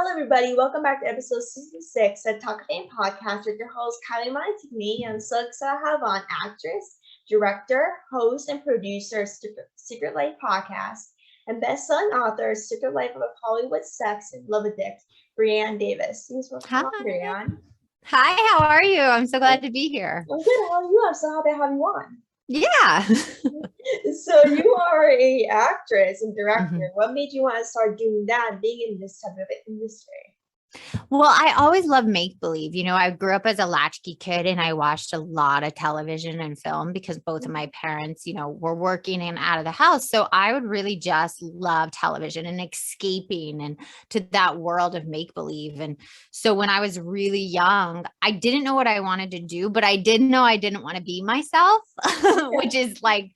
Hello, everybody. Welcome back to episode 66 of Talkoffamepod with your host, Kyliemontigney. I'm so excited to have on actress, director, host, and producer of Secret Life podcast and best-selling author of Secret Life of a Hollywood Sex and Love Addict, Brianne Davis. Thanks for Hi. coming, Brianne. Hi, how are you? I'm so glad to be here. I'm good. How are you? I'm so happy to have you on. Yeah. So you are a actress and director. What made you want to start doing that, being in this type of industry? Well, I always loved make-believe. I grew up as a latchkey kid and I watched a lot of television and film because both of my parents, were working and out of the house. So I would really just love television and escaping and to that world of make-believe. And so when I was really young, I didn't know what I wanted to do, but I did know I didn't want to be myself, which is like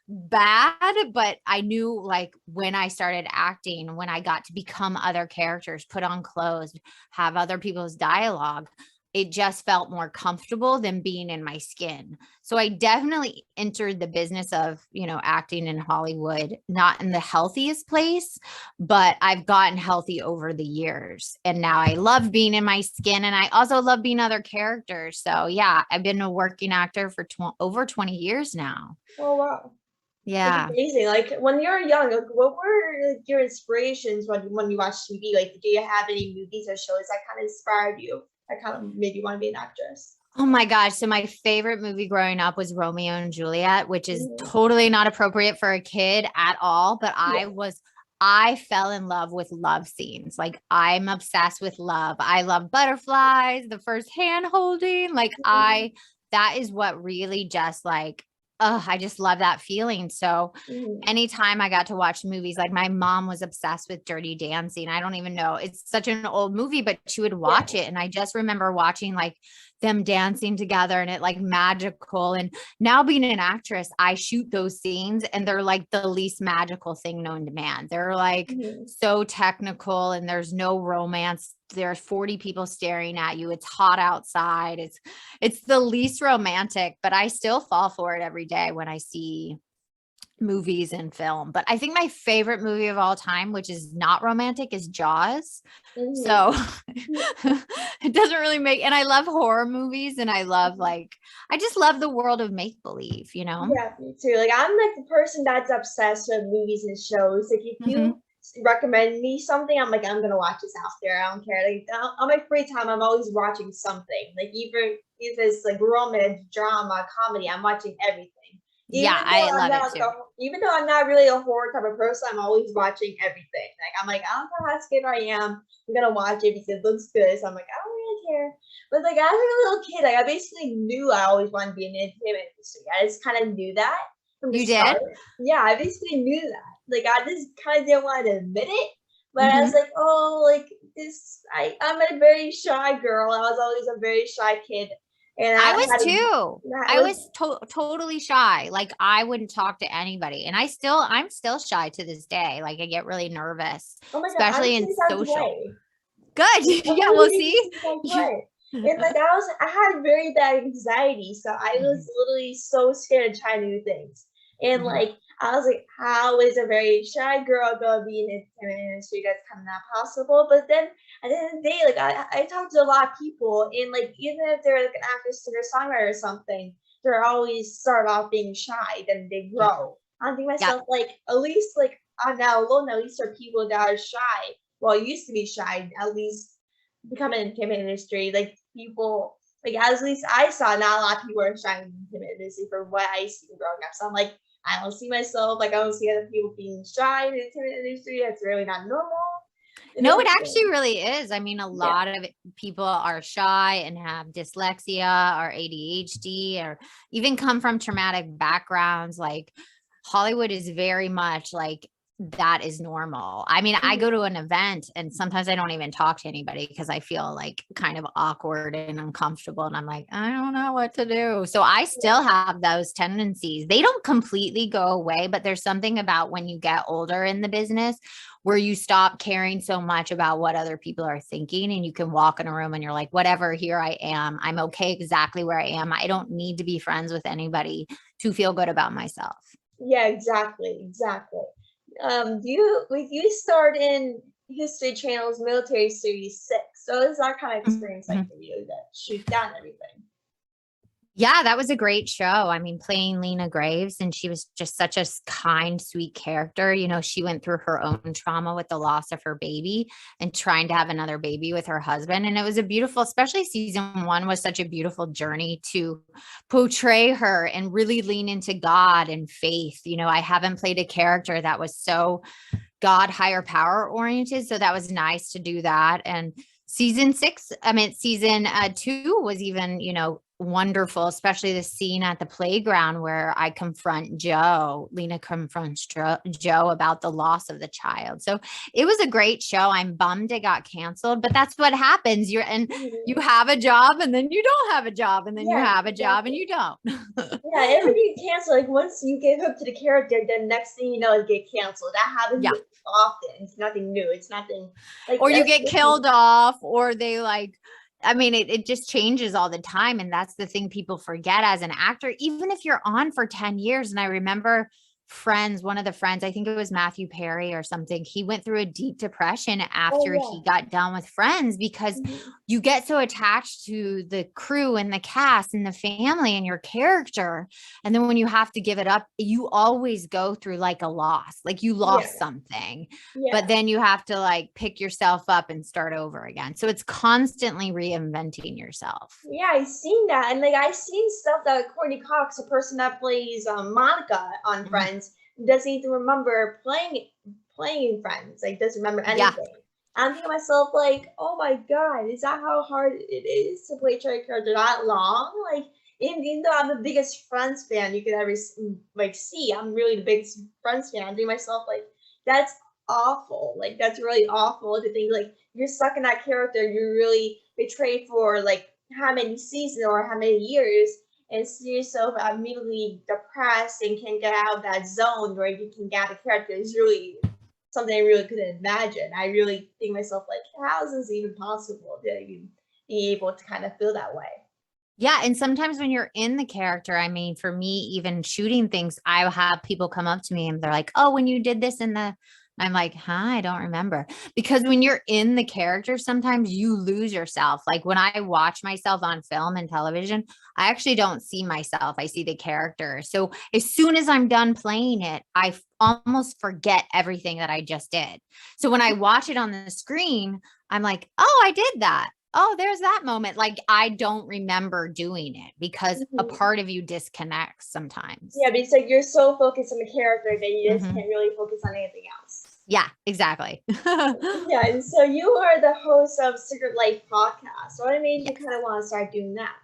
bad, but I knew like when I started acting, when I got to become other characters, put on clothes, have other people's dialogue, it just felt more comfortable than being in my skin. So I definitely entered the business of, acting in Hollywood, not in the healthiest place, but I've gotten healthy over the years. And now I love being in my skin and I also love being other characters. So yeah, I've been a working actor for over 20 years now. Oh, wow. Yeah. It's amazing. Like when you were young, like, what were your inspirations when you watched TV? Like, do you have any movies or shows that kind of inspired you? That kind of made you want to be an actress? Oh my gosh. So my favorite movie growing up was Romeo and Juliet, which is totally not appropriate for a kid at all. But I fell in love with love scenes. Like I'm obsessed with love. I love butterflies, the first hand holding. That is what really just like, I just love that feeling. So anytime I got to watch movies, like my mom was obsessed with Dirty Dancing. I don't even know. It's such an old movie, but she would watch it. And I just remember watching like them dancing together and it like magical. And now being an actress, I shoot those scenes and they're like the least magical thing known to man. They're like so technical and there's no romance. There's 40 people staring at you. It's hot outside. It's the least romantic, but I still fall for it every day when I see movies and film. But I think my favorite movie of all time, which is not romantic, is Jaws. So it doesn't really and I love horror movies and I just love the world of make-believe, Yeah, me too. Like I'm like the person that's obsessed with movies and shows. Like if you recommend me something, I'm like, I'm gonna watch this after. I don't care. Like on my free time, I'm always watching something. Like even if it's like romance, drama, comedy, I'm watching everything. I love it too. Even though I'm not really a horror type of person, I'm always watching everything. Like I'm like, I don't care how scared I am, I'm gonna watch it because it looks good. So I'm like, I don't really care. But like as a little kid, like I basically knew I always wanted to be in the entertainment industry. I just kind of knew that from the start. Yeah, I basically knew that. Like I just kind of didn't want to admit it. But I was like, I'm a very shy girl. I was always a very shy kid. And I was too. I was totally shy. Like I wouldn't talk to anybody. And I'm still shy to this day. Like I get really nervous, especially in social. Good. Yeah, we'll see. And like I had very bad anxiety. So I was literally so scared to try new things. And like I was like, how is a very shy girl gonna be in the entertainment industry? That's kind of not possible. But then at the end of the day, like I talked to a lot of people, and like even if they're like an actor, singer, songwriter, or something, they're always start off being shy, then they grow. I think myself like at least like I'm now alone. At least there are people that are shy. Well, I used to be shy. At least become an entertainment industry, like people. Like at least I saw not a lot of people are shy in the entertainment industry from what I see growing up. So I'm like, I don't see myself, like I don't see other people being shy in the entertainment industry. That's really not normal. No, it actually really is. I mean, a lot of people are shy and have dyslexia or ADHD or even come from traumatic backgrounds. Like Hollywood is very much like that is normal. I mean, I go to an event and sometimes I don't even talk to anybody because I feel like kind of awkward and uncomfortable. And I'm like, I don't know what to do. So I still have those tendencies. They don't completely go away, but there's something about when you get older in the business where you stop caring so much about what other people are thinking and you can walk in a room and you're like, whatever, here I am. I'm okay exactly where I am. I don't need to be friends with anybody to feel good about myself. Yeah, exactly. Do you start in History Channel's military series 6. So it's that kind of experience like for you to shoot down everything. Yeah, that was a great show. I mean, playing Lena Graves, and she was just such a kind, sweet character. You know, she went through her own trauma with the loss of her baby and trying to have another baby with her husband. And it was a beautiful, especially season 1 was such a beautiful journey to portray her and really lean into God and faith. You know, I haven't played a character that was so God, higher power oriented. So that was nice to do that. And season 2 was even, you know, wonderful, especially the scene at the playground where I confront Joe. Lena confronts Joe about the loss of the child. So it was a great show. I'm bummed it got canceled, but that's what happens. You have a job and then you don't have a job, and then you have a job and you don't. Yeah, everything canceled. Like once you get hooked to the character, then next thing you know, it get canceled. That happens often. It's nothing new. It's nothing like, or you get killed off, or they like, I mean, it just changes all the time. And that's the thing people forget as an actor, even if you're on for 10 years. And I remember one of the friends, I think it was Matthew Perry or something, he went through a deep depression after he got done with Friends, because you get so attached to the crew and the cast and the family and your character. And then when you have to give it up, you always go through like a loss, like you lost something, but then you have to like pick yourself up and start over again. So it's constantly reinventing yourself. Yeah, I've seen that. And like I've seen stuff that Courtney Cox, the person that plays Monica on Friends, doesn't even remember playing Friends. Like doesn't remember anything. I'm thinking to myself, like, oh my God, is that how hard it is to play a character that long? Like, even though I'm the biggest Friends fan you could ever like see, I'm really the biggest Friends fan. I'm thinking to myself, like, that's awful. Like, that's really awful to think like you're stuck in that character. You're really betrayed for like how many seasons or how many years, and see yourself immediately depressed and can't get out of that zone where you can get a character is really something I really couldn't imagine. I really think myself like, how is this even possible to even be able to kind of feel that way? Yeah. And sometimes when you're in the character, I mean, for me, even shooting things, I'll have people come up to me and they're like, oh, when you did this I'm like, I don't remember. Because when you're in the character, sometimes you lose yourself. Like when I watch myself on film and television, I actually don't see myself. I see the character. So as soon as I'm done playing it, I almost forget everything that I just did. So when I watch it on the screen, I'm like, oh, I did that. Oh, there's that moment. Like I don't remember doing it because a part of you disconnects sometimes. Yeah, because like you're so focused on the character that you just can't really focus on anything else. Yeah, exactly. Yeah, and so you are the host of Secret Life podcast. What made you kind of want to start doing that?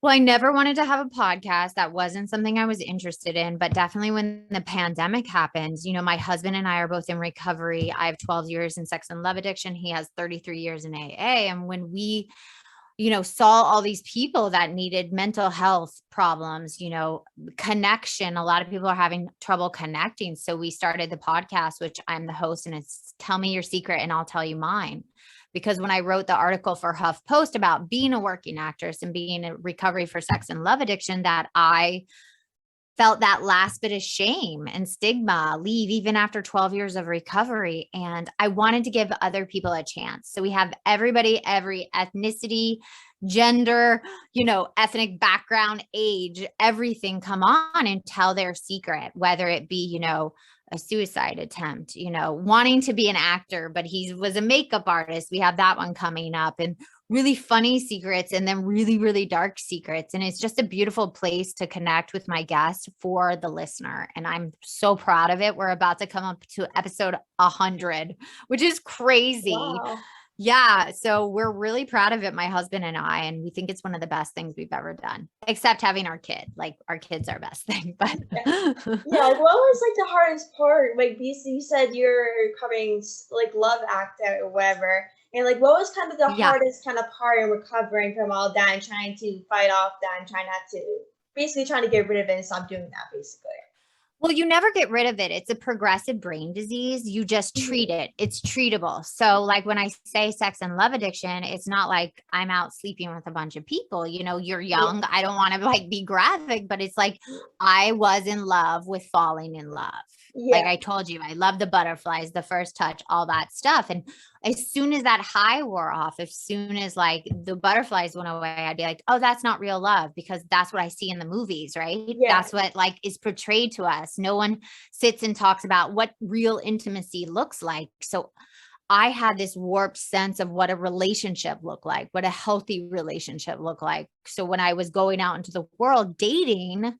Well, I never wanted to have a podcast. That wasn't something I was interested in, but definitely when the pandemic happened, you know, my husband and I are both in recovery. I have 12 years in sex and love addiction. He has 33 years in AA. And when we, you know, saw all these people that needed mental health problems, you know, connection, a lot of people are having trouble connecting. So we started the podcast, which I'm the host, and it's Tell Me Your Secret and I'll Tell You Mine. Because when I wrote the article for HuffPost about being a working actress and being in recovery for sex and love addiction, that I felt that last bit of shame and stigma leave even after 12 years of recovery. And I wanted to give other people a chance. So we have everybody, every ethnicity, gender, you know, ethnic background, age, everything come on and tell their secret, whether it be, you know, a suicide attempt, you know, wanting to be an actor, but he was a makeup artist. We have that one coming up, and really funny secrets, and then really, really dark secrets. And it's just a beautiful place to connect with my guests for the listener. And I'm so proud of it. We're about to come up to episode 100, which is crazy. Wow. Yeah. So we're really proud of it, my husband and I, and we think it's one of the best things we've ever done, except having our kid. Like our kid's our best thing, but yeah. What was like the hardest part? Like you said you're covering like love actor or whatever. And like, what was kind of the hardest kind of part in recovering from all that and trying to fight off that and trying not to, basically trying to get rid of it and stop doing that, basically? Well, you never get rid of it. It's a progressive brain disease. You just treat it. It's treatable. So like when I say sex and love addiction, it's not like I'm out sleeping with a bunch of people. You know, you're young. I don't want to like be graphic, but it's like I was in love with falling in love. Like Yeah. I told you, I love the butterflies, the first touch, all that stuff. And as soon as that high wore off, as soon as like the butterflies went away, I'd be like, oh, that's not real love, because that's what I see in the movies, right? Yeah. That's what like is portrayed to us. No one sits and talks about what real intimacy looks like. So I had this warped sense of what a relationship looked like, what a healthy relationship looked like. So when I was going out into the world dating,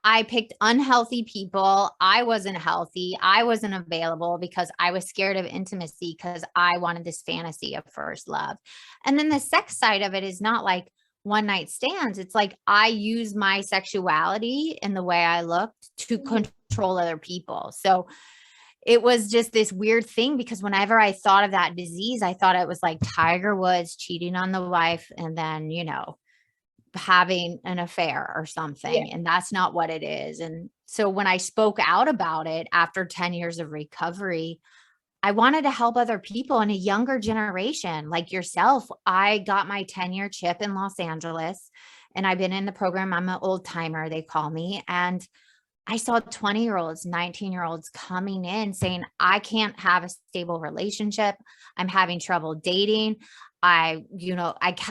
I picked unhealthy people. I wasn't healthy. I wasn't available because I was scared of intimacy, because I wanted this fantasy of first love. And then the sex side of it is not like one night stands. It's like I use my sexuality and the way I looked to Mhm. control other people. So it was just this weird thing, because whenever I thought of that disease, I thought it was like Tiger Woods cheating on the wife and then, having an affair or Yeah. something. And that's not what it is. And so when I spoke out about it after 10 years of recovery, I wanted to help other people in a younger generation like yourself. I got my 10-year chip in Los Angeles, and I've been in the program. I'm an old timer, they call me. And I saw 20-year-olds, 19-year-olds coming in saying, I can't have a stable relationship. I'm having trouble dating. I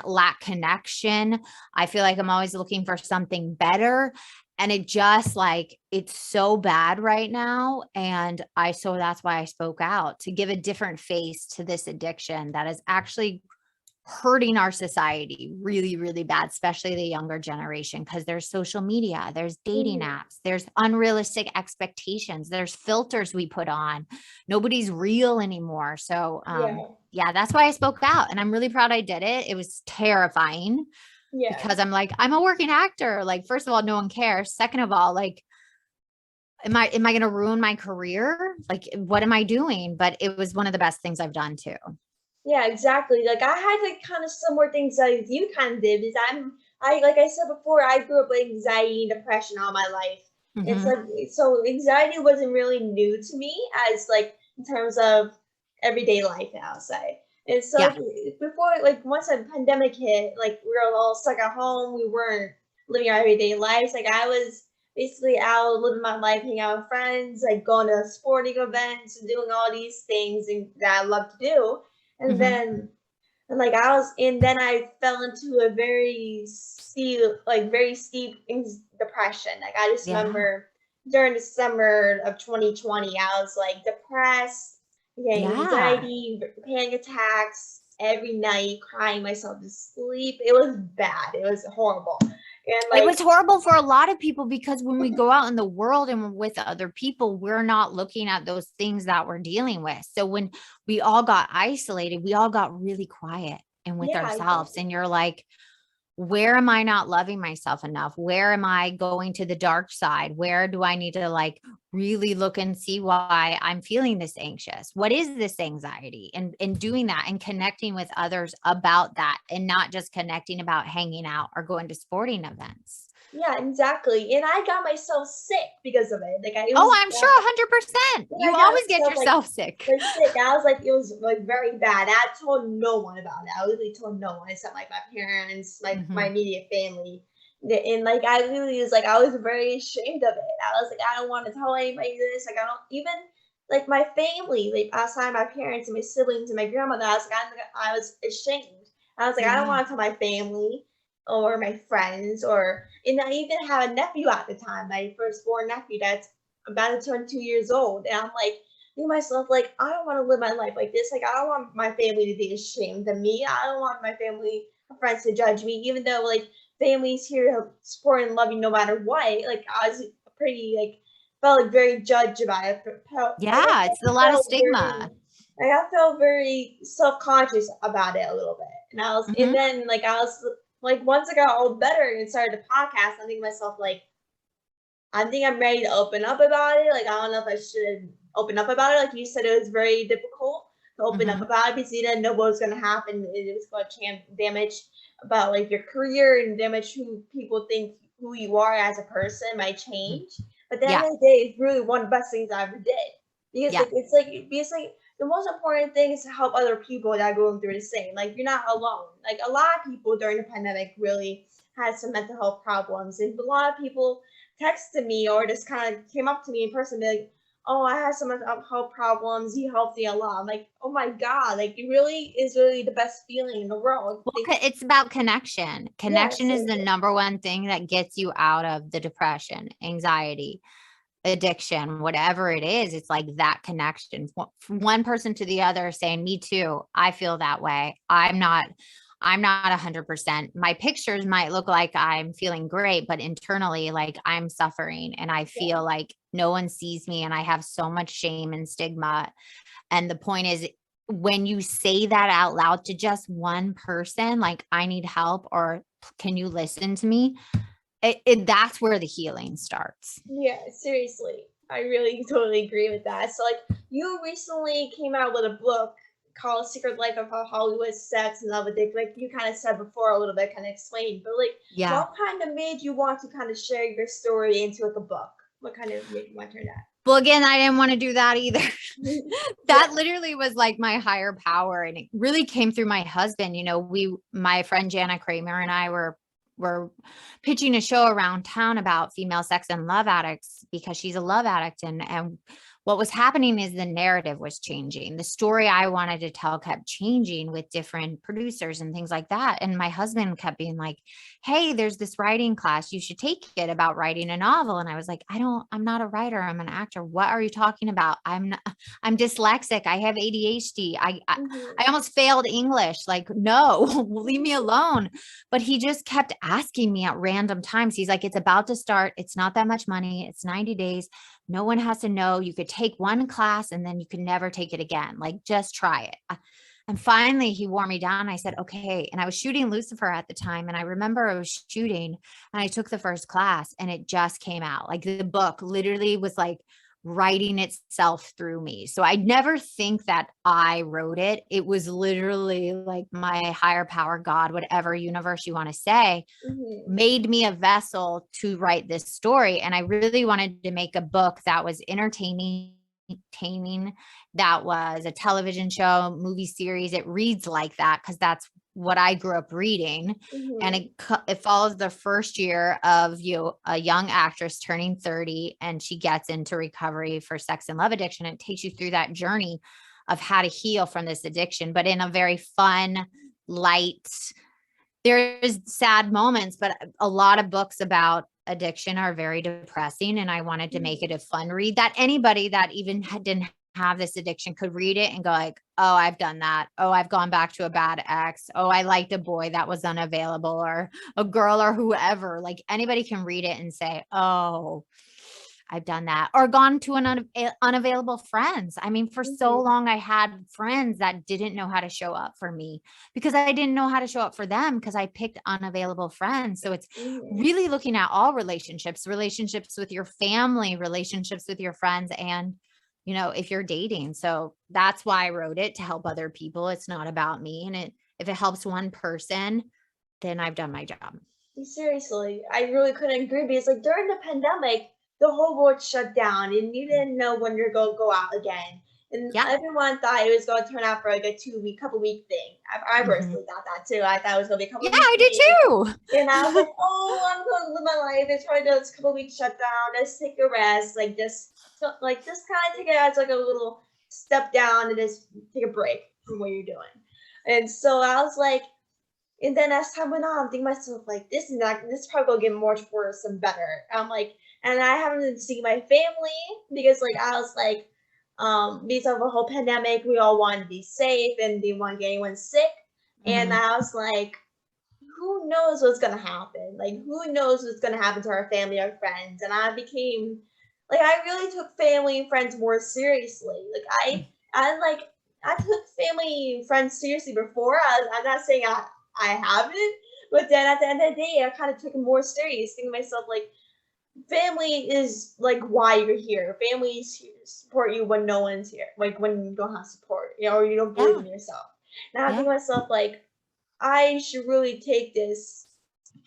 lack connection. I feel like I'm always looking for something better. And it just like, it's so bad right now. So that's why I spoke out, to give a different face to this addiction that is actually hurting our society really, really bad, especially the younger generation, because there's social media, there's dating Mhm. apps, there's unrealistic expectations, there's filters we put on. Nobody's real anymore. So, Yeah. yeah, that's why I spoke out, and I'm really proud I did it. It was terrifying, Yeah. because I'm like, I'm a working actor. Like, first of all, no one cares. Second of all, like, am I going to ruin my career? Like, what am I doing? But it was one of the best things I've done too. Yeah, exactly. Like I had like kind of similar things like you kind of did. Is I like I said before, I grew up with anxiety and depression all my life. It's Mm-hmm. like so anxiety wasn't really new to me as like in terms of everyday life, I'll say. And so Yeah. before like once the pandemic hit, like we were all stuck at home, we weren't living our everyday lives. Like I was basically out living my life, hanging out with friends, like going to sporting events and doing all these things that I love to do. And Mm-hmm. then and like I was and then I fell into a very steep depression. Like I just Yeah. remember during the summer of 2020, I was like depressed, getting Yeah. anxiety, panic attacks every night, crying myself to sleep. It was bad. It was horrible. And It like was horrible for a lot of people, because when we go out in the world and we're with other people, we're not looking at those things that we're dealing with. So when we all got isolated, we all got really quiet and with yeah, ourselves. exactly. And you're like, where am I not loving myself enough? Where am I going to the dark side? Where do I need to like really look and see why I'm feeling this anxious? What is this anxiety? And doing that and connecting with others about that, and not just connecting about hanging out or going to sporting events. Yeah, exactly. And I got myself sick because of it. Like I it Oh, was I'm sure 100%. when You I got always get myself yourself sick. like sick, I was like, it was like very bad. I told no one about it. I literally told no one except like my parents, my Mhm. immediate family. And like I literally was like, I was very ashamed of it. I was like, I don't want to tell anybody this. Like I don't even like my family, like outside my parents and my siblings and my grandmother. I was like, I was ashamed. I was like, I don't Yeah. want to tell my family or my friends or and I even had a nephew at the time, my firstborn nephew that's about to turn 2 years old. And I'm like, me myself, like, I don't want to live my life like this. Like, I don't want my family to be ashamed of me. I don't want my family friends to judge me, even though like family's here to support and love you no matter what. Like, I was pretty like felt like very judged about it. Like Yeah, it's a lot of stigma. I felt very self conscious about it a little bit. And Mhm. then like I was like once I got all better and started the podcast, I think to myself like I think I'm ready to open up about it. Like, I don't know if I should open up about it. Like you said, it was very difficult to open up Mhm. about it because you didn't know what was going to happen. It was going to damage about like your career and damage who people think who you are as a person might Mhm. change. But at the end Yeah. of the day, it's really one of the best things I ever did because Yeah. because like the most important thing is to help other people that are going through the same. Like you're not alone. Like a lot of people during the pandemic really had some mental health problems, and a lot of people texted me or just kind of came up to me in person and be like, oh, I had some health problems. He helped me a lot. I'm like, oh my God, like it really is really the best feeling in the world. Well, it's about connection. Yes, Connection is the number one thing that gets you out of the depression, anxiety, addiction, whatever it is. It's like that connection from one person to the other saying, me too. I feel that way. I'm not 100%. My pictures might look like I'm feeling great, but internally, like I'm suffering and I yeah, feel like no one sees me and I have so much shame and stigma. And the point is, when you say that out loud to just one person, like, I need help, or can you listen to me? That's where the healing starts. yeah, seriously. I really totally agree with that. So like you recently came out with a book called Secret Life of How Hollywood Sex and Love Addict. Like you kind of said before a little bit, kind of explained, but like Yeah. what kind of made you want to kind of share your story into like a book? What kind of made you want to turn that? Well, again, I didn't want to do that either. Yeah. That literally was like my higher power. And it really came through my husband. My friend Jana Kramer and I were pitching a show around town about female sex and love addicts because she's a love addict. And what was happening is the narrative was changing. The story I wanted to tell kept changing with different producers and things like that. And my husband kept being like, hey, there's this writing class. You should take it about writing a novel. And I was like, I'm not a writer. I'm an actor. What are you talking about? I'm dyslexic. I have ADHD. I almost failed English. Like, no, leave me alone. But he just kept asking me at random times. He's like, it's about to start. It's not that much money. It's 90 days. No one has to know. You could take one class and then you could never take it again. Like, just try it. And finally he wore me down. I said, okay. And I was shooting Lucifer at the time. And I remember I was shooting and I took the first class and it just came out. Like, the book literally was like writing itself through me. So I never think that I wrote it. It was literally like my higher power, God, whatever universe you want to say, Mm-hmm. made me a vessel to write this story. And I really wanted to make a book that was entertaining, that was a television show, movie series. It reads like that because that's what I grew up reading. And Mm-hmm. it follows the first year of a young actress turning 30, and she gets into recovery for sex and love addiction. It takes you through that journey of how to heal from this addiction, but in a very fun, light, there's sad moments, but a lot of books about addiction are very depressing. And I wanted to make it a fun read that anybody that even didn't have this addiction could read it and go like, oh, I've done that. Oh, I've gone back to a bad ex. Oh, I liked a boy that was unavailable, or a girl, or whoever. Like, anybody can read it and say, oh, I've done that, or gone to an unavailable friends. I mean, for so Mm-hmm. long, I had friends that didn't know how to show up for me because I didn't know how to show up for them because I picked unavailable friends. So it's Mm-hmm. really looking at all relationships, relationships with your family, relationships with your friends, and, if you're dating. So that's why I wrote it, to help other people. It's not about me. And if it helps one person, then I've done my job. Seriously, I really couldn't agree because like during the pandemic, the whole world shut down and you didn't know when you're gonna go out again. And Yeah. everyone thought it was gonna turn out for like a 2 week, couple week thing. I Mhm. personally thought that too. I thought it was gonna be a couple Yeah, week I thing. did And I was too. like, oh, I'm gonna live my life. It's probably just a couple weeks shut down. Let's take a rest. Like just kind of take it as like a little step down and just take a break from what you're doing. And so I was like, and then as time went on, I'm thinking to myself like, this is probably gonna get more worse and better. I'm like, and I haven't been seeing my family because like I was like, because of the whole pandemic, we all wanted to be safe and didn't want to get anyone sick. And Mhm. I was like, who knows what's gonna happen? Like, who knows what's gonna happen to our family or friends? And I became like, I really took family and friends more seriously. Like, I like, I took family and friends seriously before. I'm not saying I haven't, but then at the end of the day, I kind of took it more serious, thinking to myself like, family is like why you're here. Family is here to support you when no one's here, like when you don't have support, or you don't believe Yeah. in yourself. Now I think Yeah. to myself like, I should really take this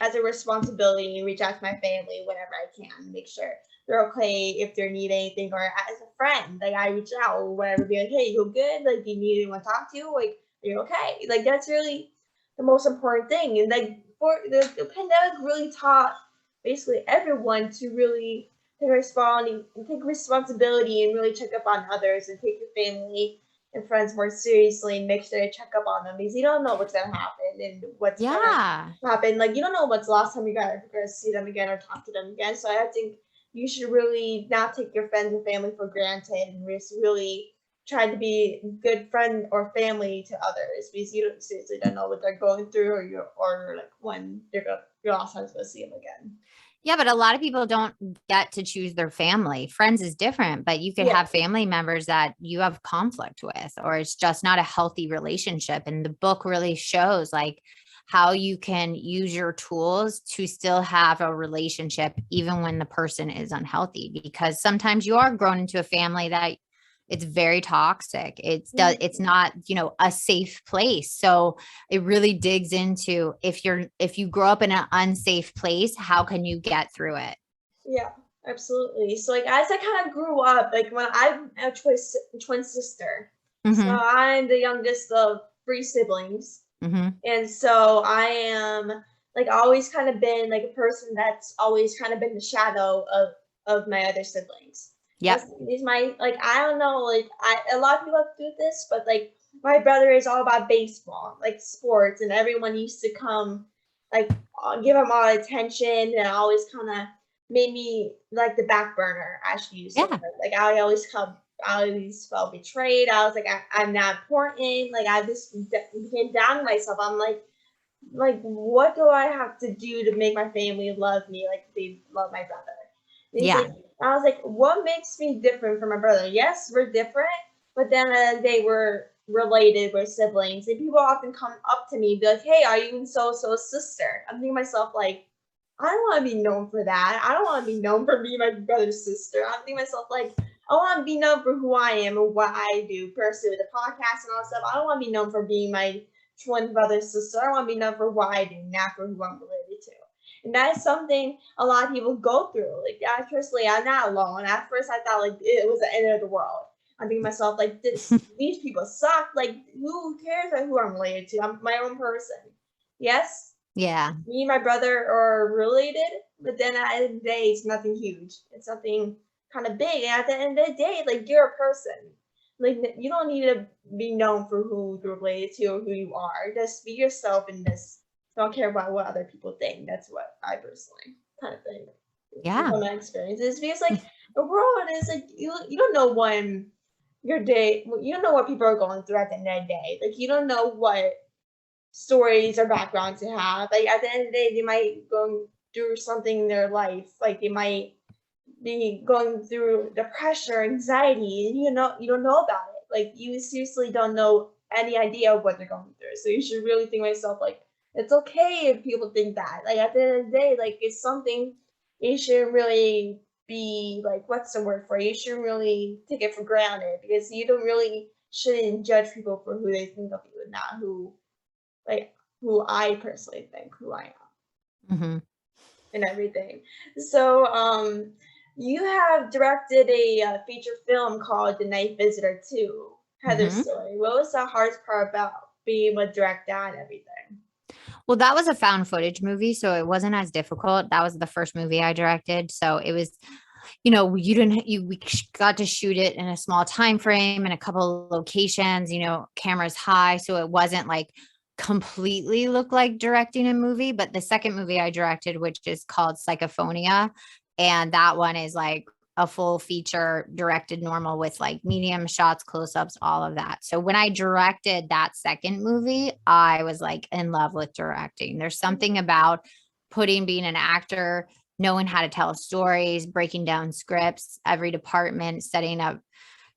as a responsibility and reach out to my family whenever I can, make sure they're okay if they need anything, or as a friend, like I reach out or whatever, be like, hey, you good? Like, do you need anyone to talk to? Like, are you okay? Like, that's really the most important thing. And like, for the pandemic really taught basically everyone to really take responsibility and really check up on others and take your family and friends more seriously and make sure to check up on them because you don't know what's gonna happen and what's gonna Yeah. happen. Like you don't know what's the last time you're gonna see them again or talk to them again. So I think you should really not take your friends and family for granted and just really try to be a good friend or family to others because you don't seriously don't know what they're going through or like when your last time's gonna see them again. Yeah, but a lot of people don't get to choose their family. Friends is different, but you could Yeah. have family members that you have conflict with, or it's just not a healthy relationship. And the book really shows like how you can use your tools to still have a relationship, even when the person is unhealthy, because sometimes you are grown into a family that it's very toxic. It's not, a safe place. So it really digs into if you grow up in an unsafe place, how can you get through it? Yeah, absolutely. So like as I kind of grew up, like when I'm a twin sister, so Mm-hmm. I'm the youngest of three siblings, Mm-hmm. and so I am like always kind of been like a person that's always kind of been the shadow of my other siblings. Yep. These my like I don't know like a lot of people have to do this, but like my brother is all about baseball, like sports, and everyone used to come like give him all attention and always kind of made me like the back burner, as she used to Yeah. put. Like I always felt betrayed. I was like, I'm not important. Like I just became down to myself. I'm like, what do I have to do to make my family love me like they love my brother? And he's Yeah. like, I was like, what makes me different from my brother? Yes, we're different, but then they were related, we're siblings, and people often come up to me and be like, hey, are you and so-so's sister? I'm thinking to myself, like, I don't want to be known for that. I don't want to be known for being my brother's sister. I'm thinking to myself, like, I want to be known for who I am and what I do personally with the podcast and all that stuff. I don't want to be known for being my twin brother's sister. I want to be known for what I do, not for who I'm related to. And that is something a lot of people go through. Like, personally, I'm not alone. At first, I thought, like, it was the end of the world. I'm thinking to myself, like, these people suck. Like, who cares about who I'm related to? I'm my own person. Yes, Yeah. me and my brother are related, but then at the end of the day, it's nothing huge. It's something kind of big. And at the end of the day, like you're a person. Like you don't need to be known for who you're related to or who you are. Just be yourself and just don't care about what other people think. That's what I personally kind of think Yeah. from my experiences. Because like the world is like you don't know when your day you don't know what people are going through at the end of the day. Like you don't know what stories or backgrounds they have. Like at the end of the day, they might go through something in their life. Like they might be going through depression or anxiety, and you don't know about it. Like you seriously don't know any idea of what they're going through. So you should really think to yourself like it's okay if people think that. Like at the end of the day, like it's something you shouldn't really be like what's the word for it? You shouldn't really take it for granted because you don't really shouldn't judge people for who they think of you and not like who I personally think who I am Mm-hmm. and everything. So, you have directed a feature film called The Night Visitor 2, Heather's Mm-hmm. story. What was the hardest part about being able to direct that and everything? Well, that was a found footage movie, so it wasn't as difficult. That was the first movie I directed. So it was, we got to shoot it in a small time frame in a couple of locations, cameras high. So it wasn't like completely look like directing a movie. But the second movie I directed, which is called Psychophonia, and that one is like a full feature directed normal with like medium shots, close-ups, all of that. So when I directed that second movie, I was like in love with directing. There's something about being an actor, knowing how to tell stories, breaking down scripts, every department, setting up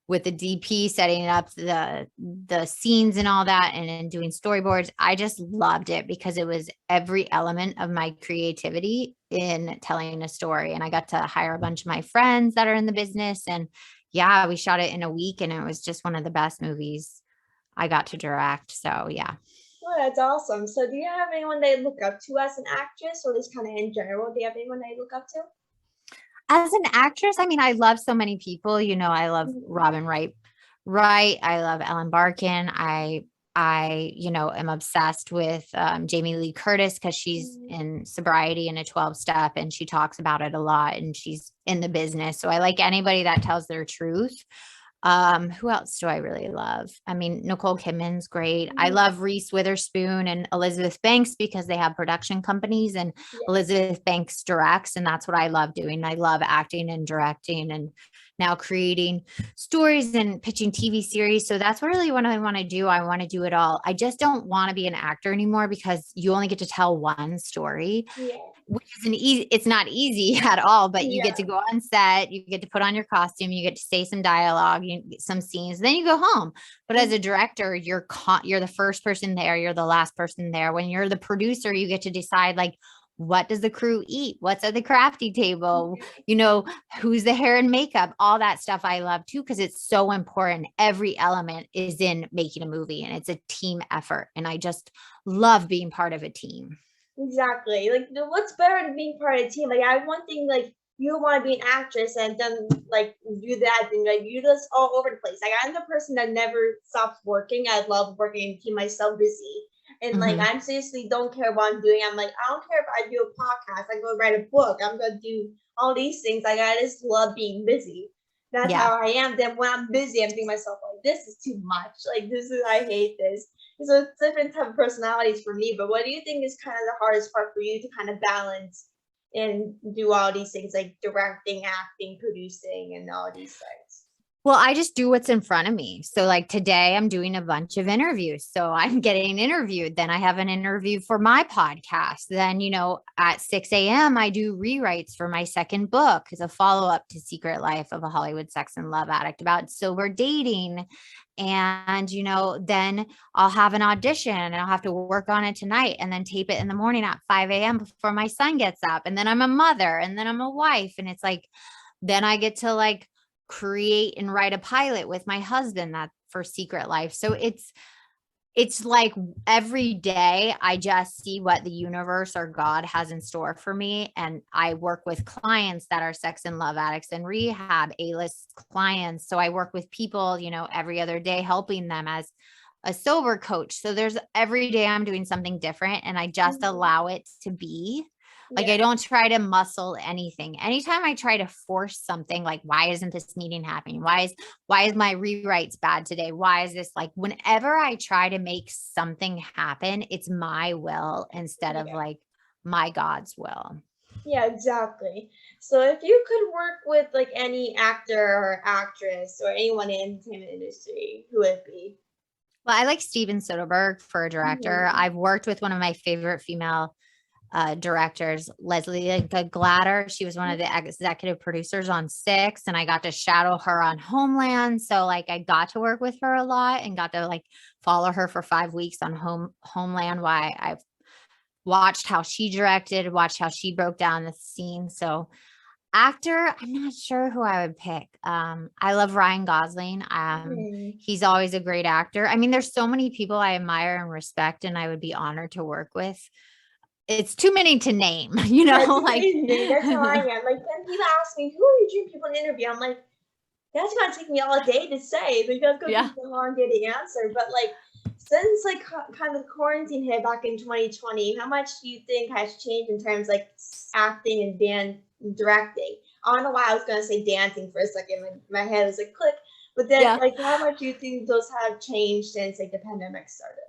with the DP, setting up the scenes and all that, and then doing storyboards. I just loved it because it was every element of my creativity in telling a story. And I got to hire a bunch of my friends that are in the business. And yeah, we shot it in a week and it was just one of the best movies I got to direct. So yeah. Oh, that's awesome. So, do you have anyone they look up to as an actress, or just kind of in general? Do you have anyone they look up to? As an actress, I mean, I love so many people. I love Mhm. Robin Wright. Right. I love Ellen Barkin. I am obsessed with Jamie Lee Curtis because she's Mhm. in sobriety and a 12 step and she talks about it a lot and she's in the business. So I like anybody that tells their truth. Who else do I really love? I mean, Nicole Kidman's great. I love Reese Witherspoon and Elizabeth Banks because they have production companies, and Elizabeth Banks directs, and that's what I love doing. I love acting and directing and now creating stories and pitching TV series. So that's really what I want to do. I want to do it all. I just don't want to be an actor anymore because you only get to tell one story. Yeah. Which isn't easy. It's not easy at all, but you Yeah. get to go on set, you get to put on your costume, you get to say some dialogue, you get some scenes, then you go home. But as a director, you're the first person there, you're the last person there. When you're the producer, you get to decide like, what does the crew eat? What's at the crafty table? You know, who's the hair and makeup? All that stuff I love too, because it's so important. Every element is in making a movie, and it's a team effort. And I just love being part of a team. Exactly. Like, what's better than being part of a team? Like, I have one thing, like, you want to be an actress and then, like, do that, and, like, you just all over the place. Like, I'm the person that never stops working. I love working and keep myself busy. And, like, I seriously don't care what I'm doing. I'm like, I don't care if I do a podcast. I'm going to write a book. I'm going to do all these things. Like, I just love being busy. That's how I am. Then when I'm busy, I'm thinking to myself, like, this is too much. Like, I hate this. So it's different type of personalities for me. But what do you think is kind of the hardest part for you to kind of balance and do all these things, like directing, acting, producing, and all these things? Well, I just do what's in front of me. So like today I'm doing a bunch of interviews. So I'm getting interviewed. Then I have an interview for my podcast. Then, you know, at 6 a.m. I do rewrites for my second book as a follow-up to Secret Life of a Hollywood Sex and Love Addict about sober dating. And, you know, then I'll have an audition and I'll have to work on it tonight and then tape it in the morning at 5 a.m. before my son gets up. And then I'm a mother and then I'm a wife. And it's like, then I get to like create and write a pilot with my husband that for Secret Life. So it's like every day I just see what the universe or God has in store for me. And I work with clients that are sex and love addicts and rehab, A-list clients. So I work with people, you know, every other day, helping them as a sober coach. So there's every day I'm doing something different and I just allow it to be. Like, I don't try to muscle anything. Anytime I try to force something, like, why isn't this meeting happening? Why is my rewrites bad today? Why is this like, whenever I try to make something happen, it's my will instead of like my God's will. Yeah, exactly. So if you could work with like any actor or actress or anyone in the entertainment industry, who would it be? Well, I like Steven Soderbergh for a director. I've worked with one of my favorite female directors, Leslie Glatter. She was one of the executive producers on Six, and I got to shadow her on Homeland. So like I got to work with her a lot and got to like follow her for 5 weeks on Homeland. Why I've watched how she directed, watched how she broke down the scene. So actor, I'm not sure who I would pick. I love Ryan Gosling. He's always a great actor. I mean, there's so many people I admire and respect, and I would be honored to work with. It's too many to name, you know, like that's how I am. Like when people ask me, who are your dream people to interview? I'm like, that's gonna take me all day to say because it's gonna be a long day to answer. But like since like kind of quarantine hit back in 2020, how much do you think has changed in terms like acting and directing? I don't know why I was gonna say dancing for a second. My head was like click. But then like how much do you think those have changed since like the pandemic started?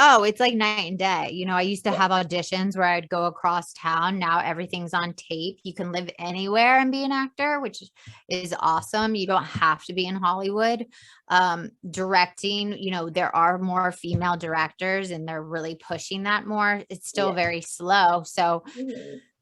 Oh, it's like night and day. You know, I used to have auditions where I'd go across town. Now everything's on tape. You can live anywhere and be an actor, which is awesome. You don't have to be in Hollywood. Directing, you know, there are more female directors and they're really pushing that more. It's still very slow. So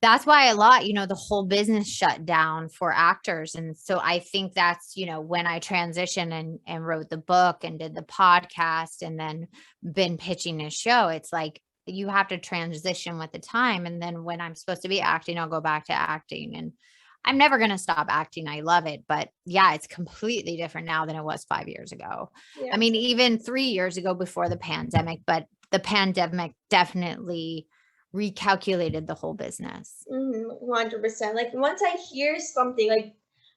that's why a lot, you know, the whole business shut down for actors. And so I think that's, you know, when I transitioned and wrote the book and did the podcast and then been pitching a show, it's like you have to transition with the time. And then when I'm supposed to be acting, I'll go back to acting. And I'm never going to stop acting. I love it. But yeah, it's completely different now than it was 5 years ago. I mean, even 3 years ago before the pandemic, but the pandemic definitely recalculated the whole business. 100%. Like once I hear something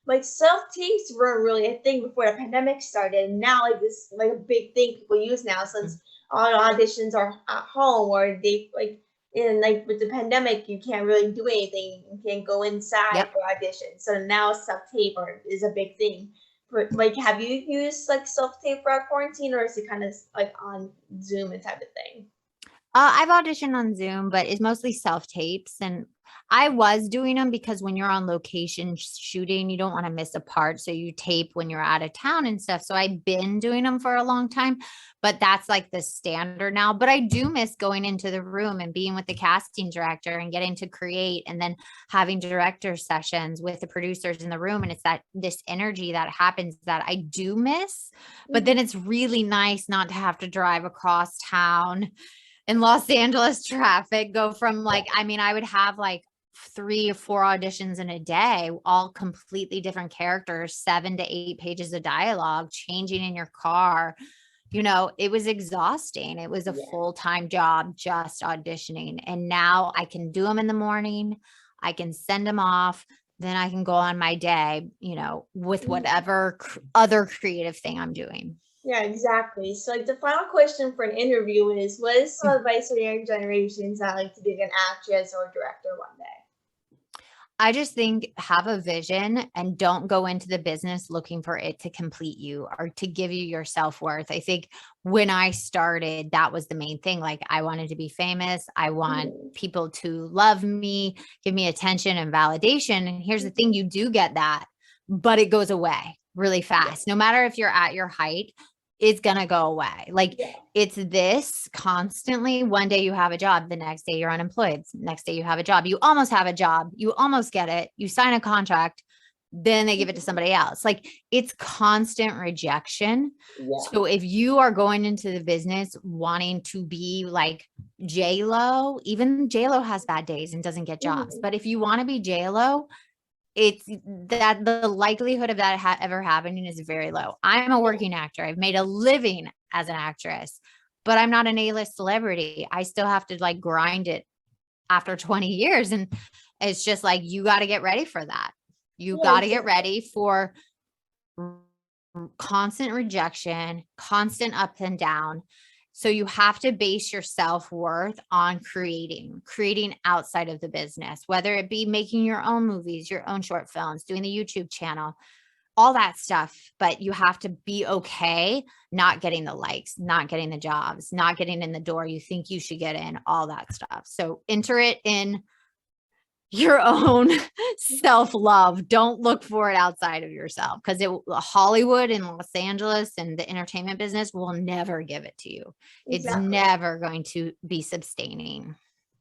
like self-tapes weren't really a thing before the pandemic started. And now like this like a big thing people use now since all the auditions are at home or they like And like with the pandemic, you can't really do anything. You can't go inside Yep. for auditions. So now self-tape is a big thing. But like, have you used like self-tape for quarantine, or is it kind of like on Zoom and type of thing? I've auditioned on Zoom, but it's mostly self tapes. And I was doing them because when you're on location shooting, you don't want to miss a part. So you tape when you're out of town and stuff. So I've been doing them for a long time, but that's like the standard now. But I do miss going into the room and being with the casting director and getting to create and then having director sessions with the producers in the room. And it's this energy that happens that I do miss. But then it's really nice not to have to drive across town in Los Angeles traffic, go from like, I mean, I would have like 3 or 4 auditions in a day, all completely different characters, 7 to 8 pages of dialogue, changing in your car. It was exhausting. It was a Yeah. full-time job just auditioning. And now I can do them in the morning. I can send them off. Then I can go on my day, with whatever other creative thing I'm doing. Yeah, exactly. So like the final question for an interview is, what is some advice for young generations that like to be an actress or director one day? I just think have a vision and don't go into the business looking for it to complete you or to give you your self-worth. I think when I started, that was the main thing. Like I wanted to be famous. I want people to love me, give me attention and validation. And here's the thing, you do get that, but it goes away really fast. No matter if you're at your height, it's going to go away. Like it's this constantly. One day you have a job, the next day you're unemployed. Next day you have a job. You almost have a job. You almost get it. You sign a contract, then they give it to somebody else. Like it's constant rejection. So if you are going into the business wanting to be like J-Lo, even J-Lo has bad days and doesn't get jobs. But if you want to be J-Lo, it's that the likelihood of that ever happening is very low. I'm a working actor. I've made a living as an actress, but I'm not an A-list celebrity. I still have to like grind it after 20 years. And it's just like, you got to get ready for that. You got to get ready for constant rejection, constant up and down. So you have to base your self-worth on creating outside of the business, whether it be making your own movies, your own short films, doing the YouTube channel, all that stuff. But you have to be okay not getting the likes, not getting the jobs, not getting in the door you think you should get in, all that stuff. So enter it in your own self-love. Don't look for it outside of yourself, because Hollywood and Los Angeles and the entertainment business will never give it to you. It's never going to be sustaining.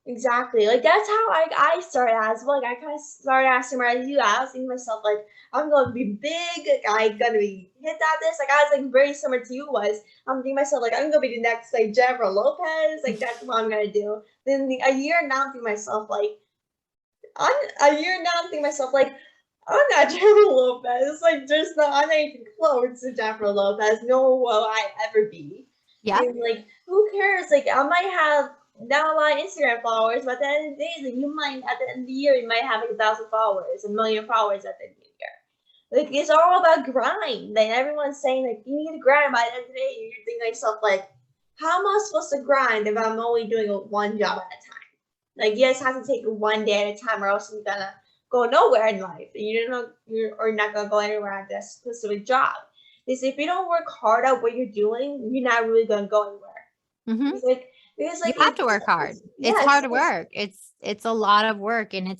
Exactly. Like that's how I started as well. Like I kind of started asking where I was thinking to myself, like, I'm gonna be big, like, I'm gonna be hit at this. Like I was like very similar to you was. I'm thinking to myself, like, I'm gonna be the next like Jennifer Lopez, like that's what I'm gonna do. Then a year now I'm thinking to myself, like, I'm thinking to myself, like, I'm not Jennifer Lopez. Like, just not, I'm not even close to Jennifer Lopez. Nor will I ever be. Yeah. And like, who cares? Like, I might have now a lot of Instagram followers, but at the end of the day, like, you might at the end of the year, you might have like 1,000 followers, 1,000,000 followers at the end of the year. Like, it's all about grind. Like, everyone's saying like you need to grind by the end of the day. You're thinking to yourself, like, how am I supposed to grind if I'm only doing one job at a time? Like, you just have to take it one day at a time, or else you're gonna go nowhere in life. You're not gonna go anywhere at that specific job. Because if you don't work hard at what you're doing, you're not really gonna go anywhere. Because you have to work hard. It's hard work. It's a lot of work, and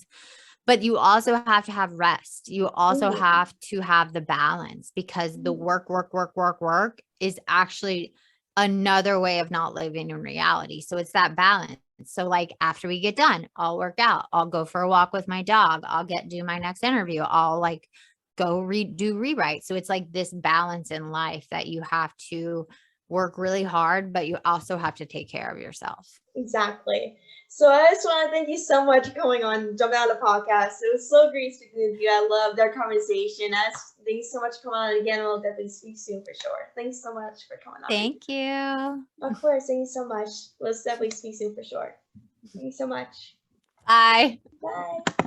but you also have to have rest. You also have to have the balance, because the work is actually another way of not living in reality. So it's that balance. So like after we get done, I'll work out, I'll go for a walk with my dog, I'll do my next interview, I'll like go do rewrite. So it's like this balance in life that you have to work really hard, but you also have to take care of yourself. Exactly. So I just want to thank you so much for coming on, jumping on the podcast. It was so great speaking with you. I loved our conversation. Thank you so much for coming on again. We'll definitely speak soon for sure. Thanks so much for coming on. Thank you. Of course. Thank you so much. Let's definitely speak soon for sure. Thank you so much. Bye. Bye.